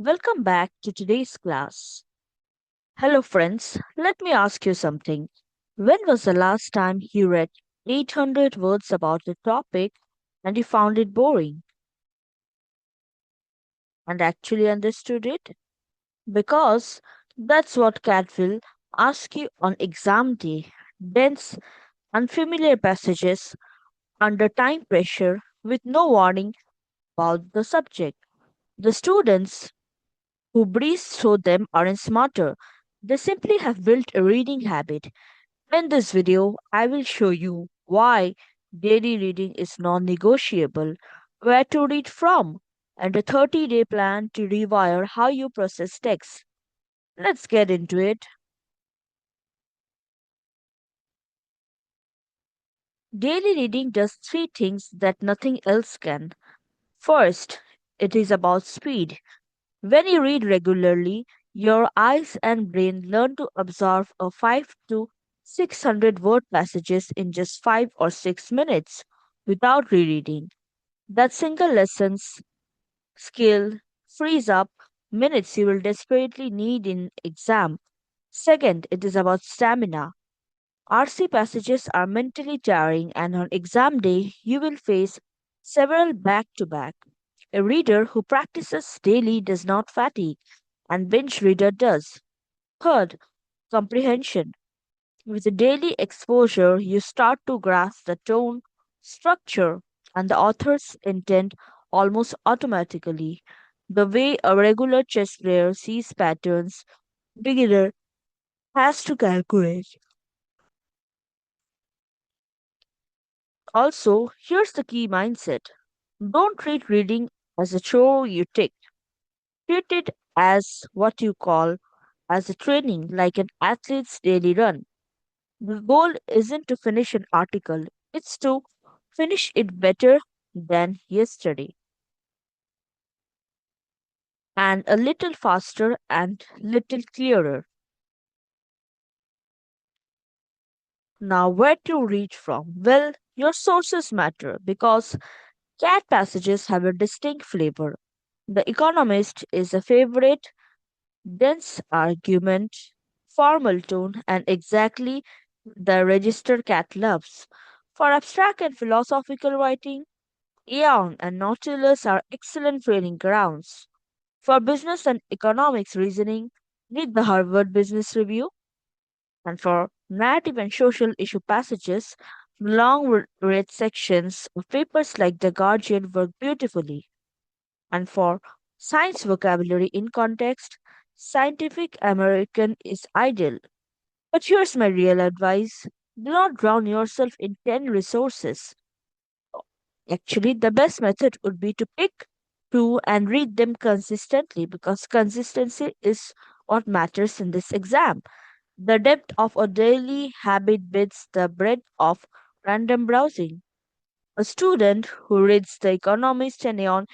Welcome back to today's class. Hello, friends. Let me ask you something. When was the last time you read 800 words about a topic and you found it boring and actually understood it? Because that's what Cat will ask you on exam day. Dense, unfamiliar passages under time pressure with no warning about the subject. The students who breeze through them aren't smarter. They simply have built a reading habit. In this video, I will show you why daily reading is non-negotiable, where to read from, and a 30-day plan to rewire how you process text. Let's get into it. Daily reading does three things that nothing else can. First, it is about speed. When you read regularly, your eyes and brain learn to absorb a 5 to 600 word passages in just 5 or 6 minutes without rereading. That single lesson's skill frees up minutes you will desperately need in exam. Second, it is about stamina. RC passages are mentally tiring, and on exam day you will face several back to back. A reader who practices daily does not fatigue, and binge reader does. Third, comprehension. With the daily exposure, you start to grasp the tone, structure, and the author's intent almost automatically. The way a regular chess player sees patterns, beginner has to calculate. Also, here's the key mindset. Don't treat reading as a chore you tick. Treat it as what you call as a training, like an athlete's daily run. The goal isn't to finish an article, it's to finish it better than yesterday and a little faster and little clearer. Now, where to read from? Well, your sources matter because cat passages have a distinct flavor. The Economist is a favorite, dense argument, formal tone, and exactly the register cat loves. For abstract and philosophical writing, Aeon and Nautilus are excellent training grounds. For business and economics reasoning, read the Harvard Business Review. And for narrative and social issue passages, long read sections of papers like The Guardian work beautifully. And for science vocabulary in context, Scientific American is ideal. But here's my real advice: do not drown yourself in 10 resources. Actually, the best method would be to pick two and read them consistently because consistency is what matters in this exam. The depth of a daily habit beats the breadth of random browsing. A student who reads The Economist and Aeon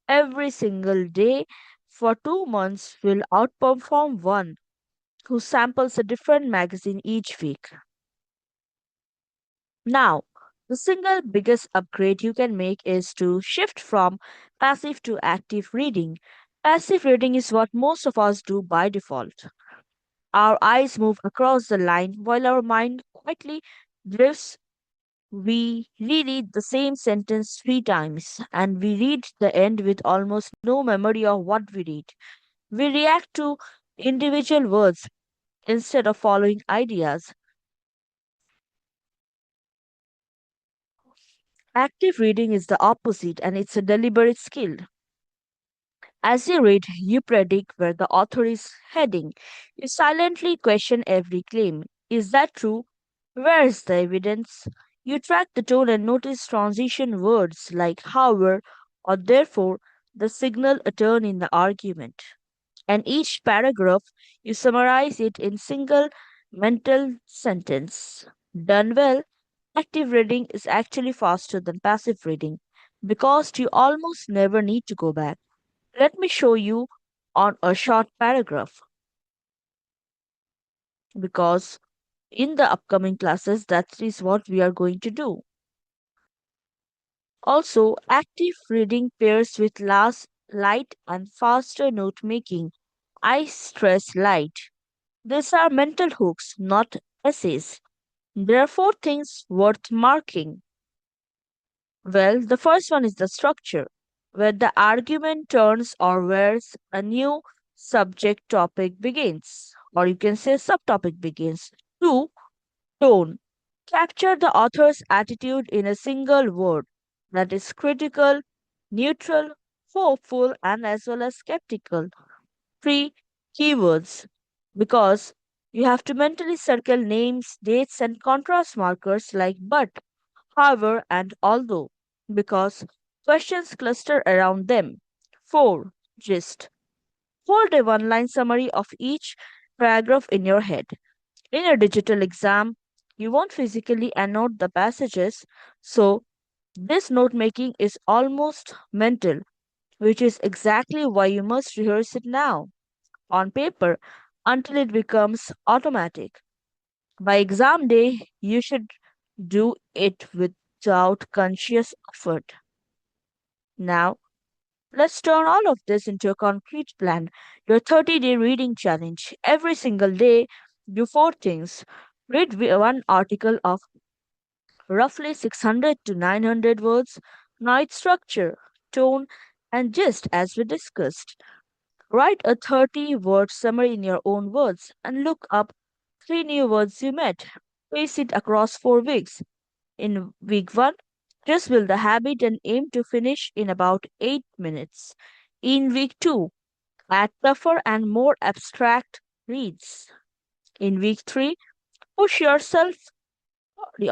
every single day for 2 months will outperform one who samples a different magazine each week. Now, the single biggest upgrade you can make is to shift from passive to active reading. Passive reading is what most of us do by default. Our eyes move across the line while our mind quietly drifts. We reread the same sentence three times and we read the end with almost no memory of what we read. We react to individual words instead of following ideas. Active reading is the opposite and it's a deliberate skill. As you read, you predict where the author is heading. You silently question every claim. Is that true? Where is the evidence? You track the tone and notice transition words like however or therefore the signal a turn in the argument. And each paragraph, you summarize it in single mental sentence. Done well, active reading is actually faster than passive reading because you almost never need to go back. Let me show you on a short paragraph because in the upcoming classes, that is what we are going to do. Also, active reading pairs with light and faster note making. I stress light. These are mental hooks, not essays. There are four things worth marking. Well, the first one is the structure, where the argument turns or where a new subject topic begins, or you can say subtopic begins. Two, tone. Capture the author's attitude in a single word that is critical, neutral, hopeful, and as well as skeptical. Three, keywords. Because you have to mentally circle names, dates, and contrast markers like but, however, and although, because questions cluster around them. 4. Gist. Hold a one line summary of each paragraph in your head. In a digital exam, you won't physically annotate the passages, so this note making is almost mental, which is exactly why you must rehearse it now on paper until it becomes automatic. By exam day, you should do it without conscious effort. Now, let's turn all of this into a concrete plan. Your 30-day reading challenge. Every single day, do four things. Read one article of roughly 600 to 900 words. Now, its structure, tone, and gist as we discussed. Write a 30-word summary in your own words and look up three new words you met. Pace it across 4 weeks. In week 1, just build the habit and aim to finish in about 8 minutes. In week 2, add tougher and more abstract reads. In week 3, push yourself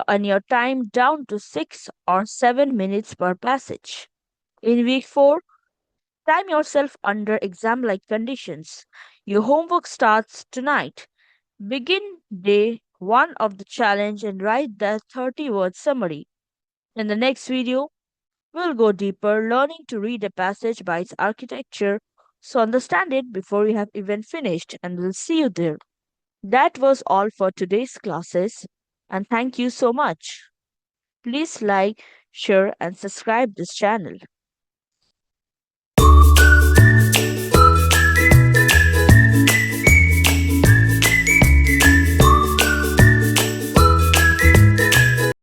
and your time down to 6 or 7 minutes per passage. In week 4, time yourself under exam like conditions. Your homework starts tonight. Begin day 1 of the challenge and write the 30-word summary. In the next video, we'll go deeper, learning to read a passage by its architecture, so understand it before you have even finished, and we'll see you there. That was all for today's classes, and thank you so much. Please like, share, and subscribe this channel.